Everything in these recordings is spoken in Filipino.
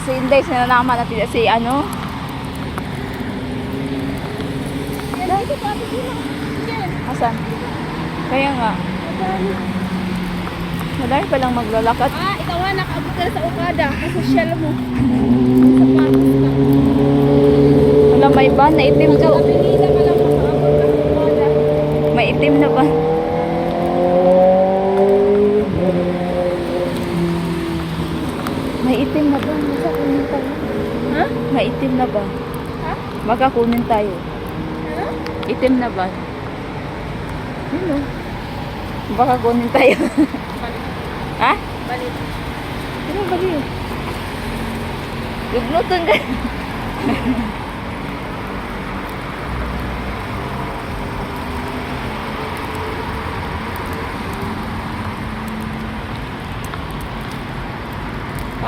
si Inday, sinanama natin si ano. Asan? Kaya nga. Madami palang maglalakad. Ikaw nga, nakaabot ka na sa Okada. Kasosyal mo. Sapatos ka. Wala, may van na itim to. Kapilita ka lang makaabot ka sa Okada. May itim na ba? May itim na ba? Makakunin tayo. Ha? May itim na ba? Ha? Makakunin tayo. Ha? Itim na ba? Ano? Baka kunin tayo. Balik. Ha? Balik. Ano ba yun? Lugnutan ka.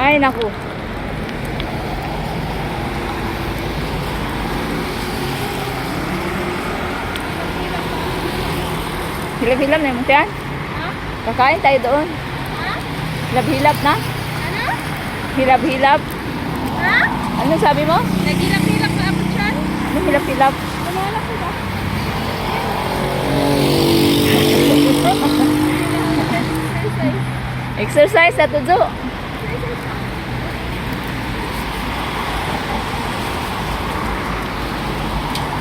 Ay, naku. Hilap-hilap na yung tiyan. Ha? Kakain tayo doon. Ha? Hilap-hilap na. Ano? Hilap-hilap. Ha? Ano sabi mo? Nagilap-hilap ka ako dyan? Ano hilap-hilap? Kumalak ko ba? Exercise sa tudo.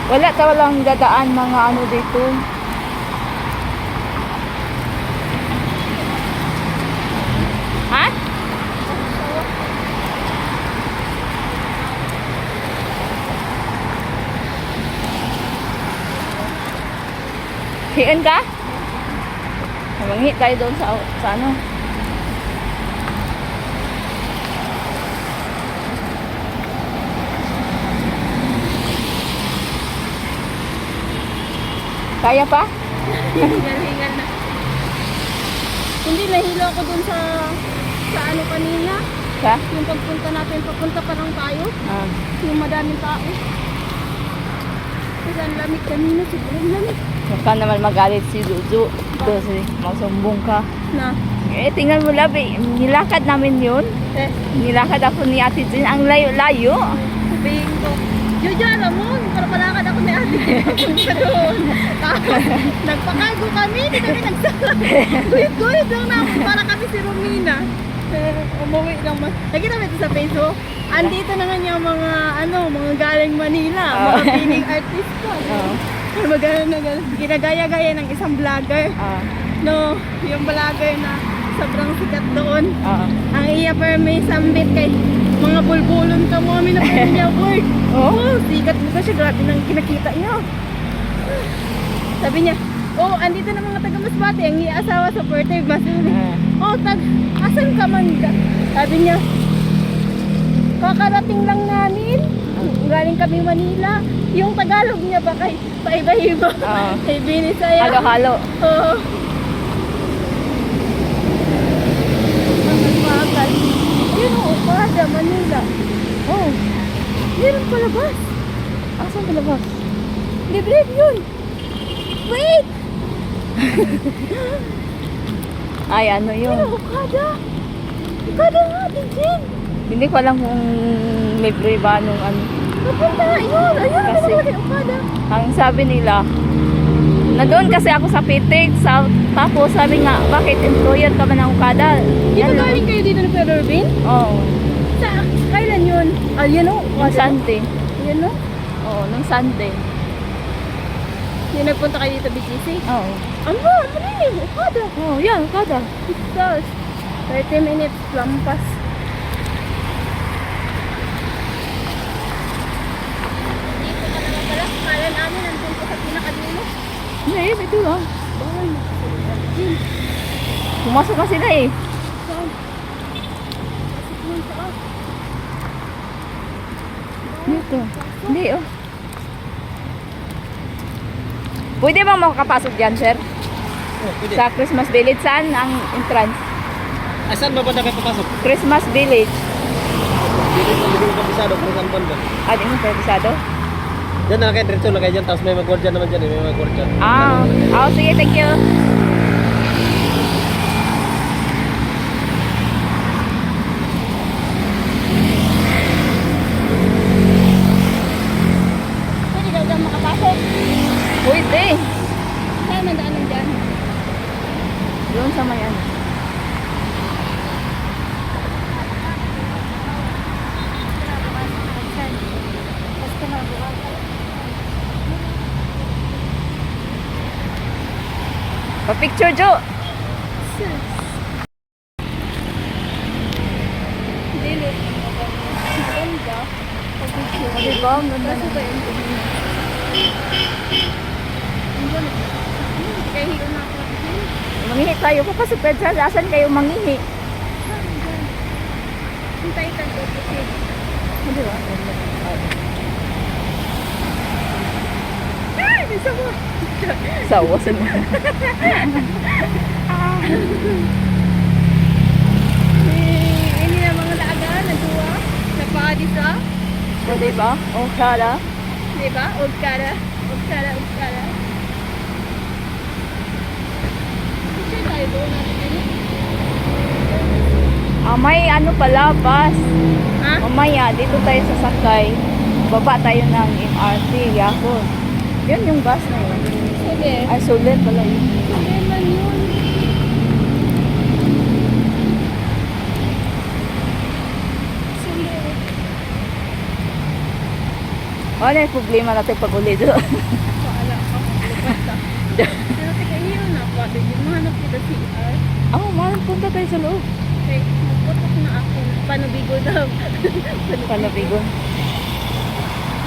Wala walang dadaan mga ano dito. Ha? Hiin ka? Mangi tayo doon sa ano. Kaya pa? Hingal-hingal na. Hindi, nahilo ako dun sa ano kanina. Ka? Yung pagpunta natin, papunta pa lang tayo. Ah. Yung madaming tao. Kasi ang lamig kanina, sobrang lamig. Huwag ka naman magalit si Zuzu. Kasi magsumbong ka. Na, Tingnan mo labi. Nilakad namin yun. Nilakad ako ni Ate Jean. Ang layo-layo. sabihin ko, Jojo, alam mo, para palakad ako ni ate. Papunta doon. Tapos, nagpakago kami, hindi kami nagsala. Guyit-guyit lang namin, para kami si Romina. Umuwi lang mas. Nakita mo ito sa Facebook? Andito na nga yung mga, mga galing Manila, mga piling artista. Oo. Ginagaya-gaya ng isang vlogger. Ah. No, yung vlogger na sobrang sikat doon. Ah. Ang iya per may sambit kay mga bulbulon ka mo amin na pa niya work. Oh, sikat mo siya, grabe nang kinakita niya. Sabi niya, andito na mga taga Masbate, ang iya-asawa sa Puerto Masbate. Asan ka man ka? Sabi niya, kakarating lang namin. Galing kami Manila. Yung Tagalog niya ba kay paiba-iba? Kay Binisaya. Halo-halo. Oo. Nagpagal. Ayun o, Okada, Manila. Oh. Yun ang palabas. Asan palabas? Libre yun. Wait! Ay, ano Yun yun? ang Okada. Okada nga, Tinjin. Hindi ko alam kung libre ba nung ano. Napunta nga yun. Ayun ang Kasi- palabas kay Okada. Ang sabi nila, na doon kasi ako sa Pitig, tapos sabi nga, bakit employer ka ba ng Okada? Di ba Yan lang. galing kayo dito ng Kuya Irvin? Oo. Kailan yun? Yan o, Nung Okada. Sunday. Yan o. Oo, nung Sunday. Yung nagpunta kayo dito BGC? Oo. Ano na yun? Okada. Oo, yan, Okada. Stars. 30 minutes lampas. Dito ka naman pala. Kala namin nandun ko sa pinakadulo. Hindi, ito lang. Bawal na. Pumasok na sila eh. Saan? Pasok mo sa out. Dito. Hindi, oh. Pwede bang makakapasok dyan, sir? Pwede. Sa Christmas Village, saan ang entrance? Saan ba banda kayo papasok? Christmas Village. Dito sa libing kabisado, kung saan banda. Ah, di mo pwedesado? Diyan na lang kayo, diretso lang kayo dyan, tapos may mag-guardian naman dyan, may mag-guardian. Ah, oh, sige, thank you. Pa-picture, Jo. Dili. Maganda. Pag-picture. Diba? Ang ganda Kaso na. ba yun? Ang ganda. Kaya hiyo na ako. Mangihi tayo. Papasok ka dyan. Asan kayo mangihi? Hintay ka ko. Di ba? Ay, bisa mo. Sawa sa mga. Ini na mga laga na duwa. Sa paadisa. O, diba? O, kala. Diba? Ugkara. Ugkara, ugkara. Picture tayo doon natin ini. May ano pala, bus. Ha? Mamaya, dito tayo sasakay. Baba tayo ng MRT, Yakon. Yun yung bus na yun. Sige. Ay, sulit pala yun. Sige man yun. Sige. Ano yung problema natin pag uli doon? Paala ka. Basta. Pero teka, iyo na ako. Yung mahanap kita CR. Oh, man, punta tayo sa loob. Okay, magputok na ako. Panubigo daw. Palabigon.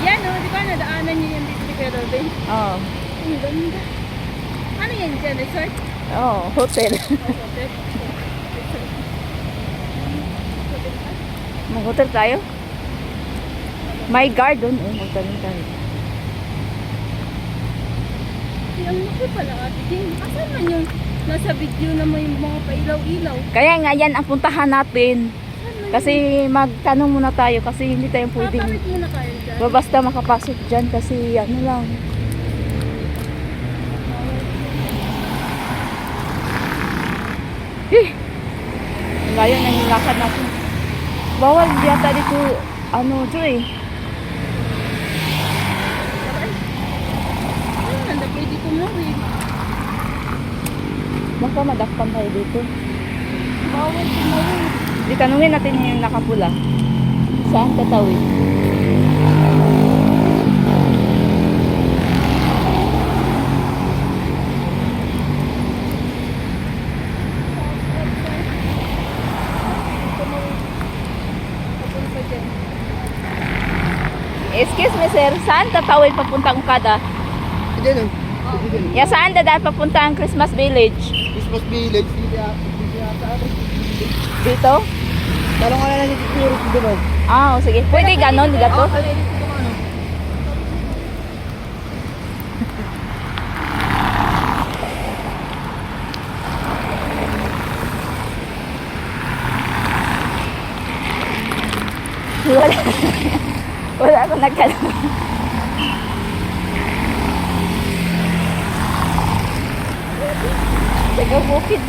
Yan o, di ba nadaanan niyo yan dito ni Kuya Robin? Oo. Ang ganda. Ano yan dyan? Resort? Oh, hotel. Hotel? Mag-hotel tayo? May garden. Oh, hotel tayo. Ang laki pala ate Jing. Asan man yung nasa video na may mga pailaw-ilaw? Kaya nga yan ang puntahan natin. Asan man Kasi magtanong muna tayo kasi hindi tayo yun? pwedeng Papawit muna kayo dyan. basta makapasok dyan kasi ano lang. Eh! Layo na yung lakad natin. Bawal yata dito, ano, Joy. Ay, nanda pwede kumawin. Baka madakpan tayo dito. Bawal kumawin. Di tanungin natin yung nakapula. Saan tatawid? Papunta dyan. Excuse me sir, saan tatawid papuntang Ukada? Diyan Ya saan dadaan papuntang Christmas Village? Christmas Village. Dito yata. Dito? Talong ka na lang yung security doon. Ah, sige. Pwede ganon, di gato? Wala. Wala akong nagkaroon. Taga bukid.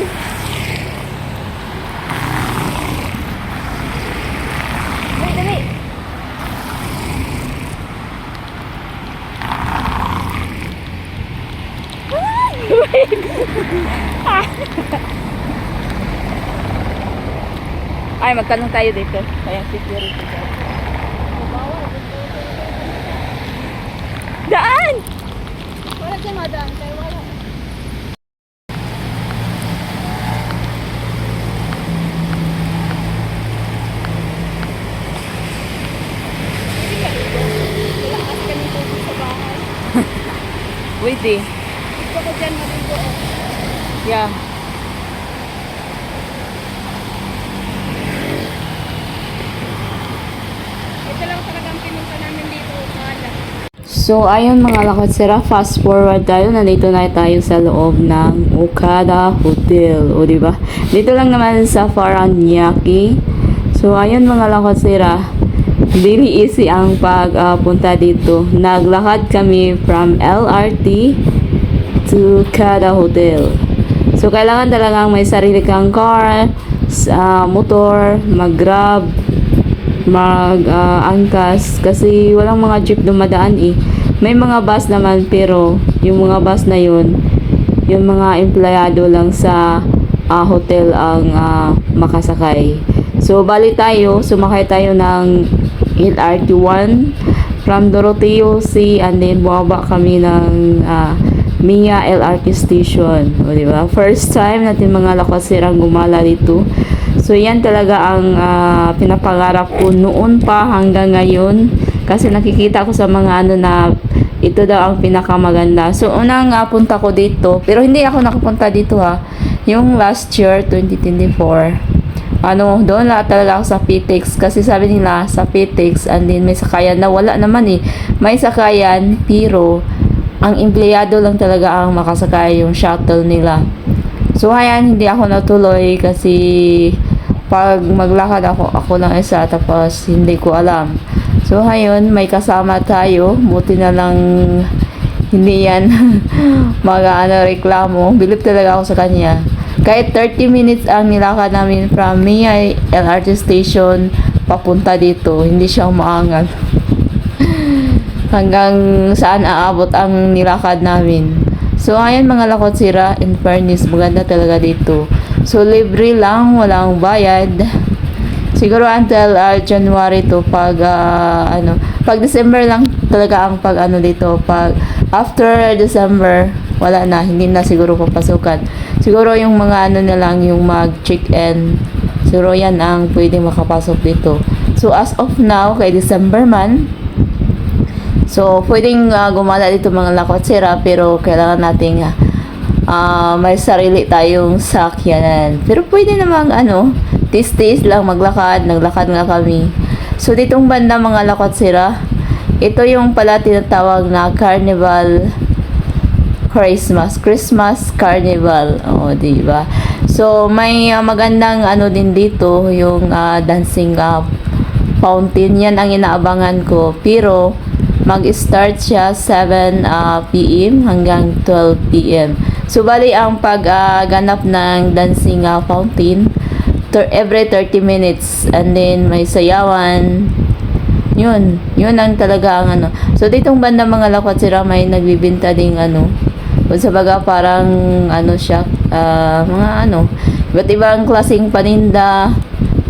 Dali, dali. Ay, magtanong tayo dito. Kaya security guard. Daan! Wala dyan madaan. Kaya wala. Lakas ka nito sa bahay. Pwede. Gusto ko dyan maligo. Yeah. Ito lang talagang pinunta namin dito. Kala. So, ayun mga lakotsera, fast forward tayo. Nandito na tayo sa loob ng Okada Hotel. O, diba? Dito lang naman sa Paranaque. So, ayun mga lakotsera. Very easy ang pagpunta dito. Naglakad kami from LRT to Okada Hotel. So, kailangan talagang may sarili kang car, motor, mag-grab, angkas kasi walang mga jeep dumadaan eh. May mga bus naman pero yung mga bus na yun, yung mga empleyado lang sa hotel ang makasakay. So bali tayo, sumakay tayo ng LRT1 from Doroteo C and then bumaba kami ng Mia LRT Station. O, di ba? First time natin mga lakwasirang gumala dito. So, yan talaga ang pinapangarap ko noon pa hanggang ngayon. Kasi nakikita ko sa mga ano na ito daw ang pinakamaganda. So, unang punta ko dito. Pero hindi ako nakapunta dito ha. Yung last year, 2024. Doon lang talaga ako sa PTEX. Kasi sabi nila sa PTEX, and then may sakayan na wala naman eh. May sakayan, pero ang empleyado lang talaga ang makasakay yung shuttle nila. So, ayan, hindi ako natuloy kasi pag maglakad ako lang isa, tapos hindi ko alam. So, ayun, may kasama tayo. Buti na lang hindi yan reklamo. Bilib talaga ako sa kanya. Kahit 30 minutes ang nilakad namin from Mia LRT Station papunta dito, hindi siya umaangal. Hanggang saan aabot ang nilakad namin. So, ayan mga lakotsira, in fairness, maganda talaga dito. So, libre lang, walang bayad. Siguro until January to pag December lang talaga ang dito. Pag after December, wala na, hindi na siguro papasukan. Siguro yung mga na lang yung mag-check-in. Siguro yan ang pwedeng makapasok dito. So, as of now, kay December man, so, pwedeng gumala dito mga lakotsira, pero kailangan nating may sarili tayong sakyanan. Pero pwede namang tis-tis lang maglakad, naglakad nga kami. So, ditong banda mga lakotsira, ito yung pala tinatawag na Carnival Christmas Carnival. O, diba? So, may magandang din dito, yung dancing fountain. Yan ang inaabangan ko. Pero, mag-start siya 7 p.m. hanggang 12 p.m. So, bali ang pagganap ng dancing fountain every 30 minutes. And then, may sayawan. Yun ang talaga ang So, ditong banda mga lakotsira, may nagbibinta ding kung sa baga parang siya, mga iba't ibang klaseng paninda,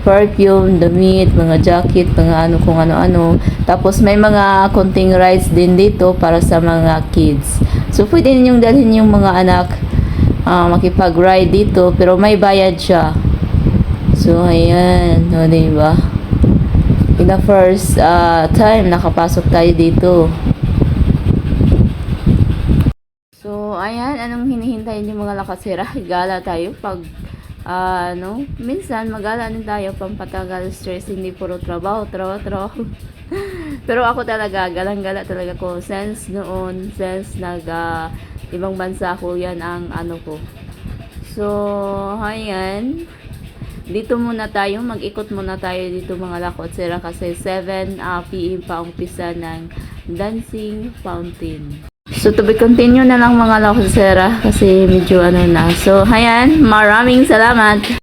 perfume, damit, mga jacket, mga kung ano-ano. Tapos may mga konting rides din dito para sa mga kids. So, pwede ninyong dalhin yung mga anak makipag-ride dito, pero may bayad siya. So, ayan. O, diba? In the first time, nakapasok tayo dito. So, ayan. Anong hinihintay niyo mga lakotsira? Gala tayo pag minsan magala din tayo pampatagal stress, hindi puro trabaho. Pero ako talaga, galang-gala talaga ko since ibang bansa ko, yan ang ko. So, ayan. Dito muna tayo, mag-ikot muna tayo dito mga lakotsira kasi 7 p.m. pa umpisa ng dancing fountain. So, to be continue na lang mga lakotsira kasi medyo na. So, ayan, maraming salamat.